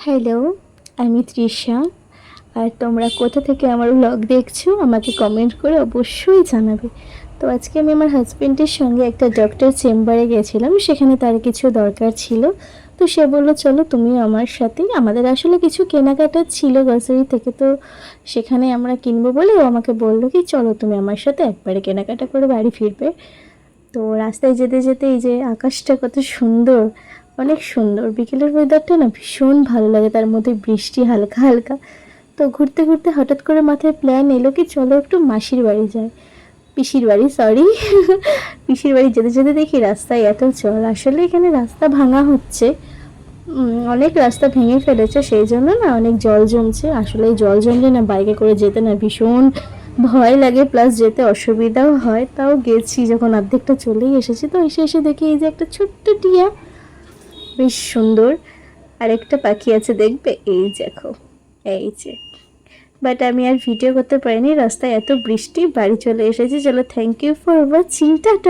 Hello, আমি তৃষা। আর তোমরা কোথা থেকে আমার ব্লগ দেখছো আমাকে কমেন্ট করে অবশ্যই জানাবে। তো আজকে আমি আমার হাজবেন্ডের সঙ্গে একটা ডক্টর চেম্বারে গেছিলাম, সেখানে তার কিছু দরকার ছিল। তো সে বললো চলো তুমিও আমার সাথে, আমাদের আসলে কিছু কেনাকাটা ছিল গ্রসারি থেকে, তো সেখানে আমরা কিনবো বলে ও আমাকে বললো কি চলো তুমি আমার সাথে একবারে কেনাকাটা করে বাড়ি ফিরবে। তো রাস্তায় যেতে যেতে এই যে আকাশটা কত সুন্দর, অনেক সুন্দর, বিকেলের ওয়েদারটা না ভীষণ ভালো লাগে, তার মধ্যে বৃষ্টি হালকা হালকা। তো ঘুরতে ঘুরতে হঠাৎ করে মাথায় প্ল্যান এলো কি চলো একটু মাসির বাড়ি যাই, পিসির বাড়ি সরি পিসির বাড়ি যেতে যেতে দেখি রাস্তায় এত জল, আসলে এখানে রাস্তা ভাঙা হচ্ছে, অনেক রাস্তা ভেঙে ফেলেছে, সেই জন্য না অনেক জল জমছে। আসলে এই জল জমলে না বাইকে করে যেতে না ভীষণ ভয় লাগে, প্লাস যেতে অসুবিধাও হয়। তাও গেছি, যখন অর্ধেকটা চলেই এসেছি, তো এসে এসে দেখি এই যে একটা ছোট্ট টিয়া, বেশ সুন্দর। আরেকটা পাখি আছে দেখবে, এই দেখো, এই যে। বাট আমি আর ভিডিও করতে পারিনি, রাস্তায় এত বৃষ্টি, বাড়ি চলে এসেছি। চলো, thank you for watching, tata.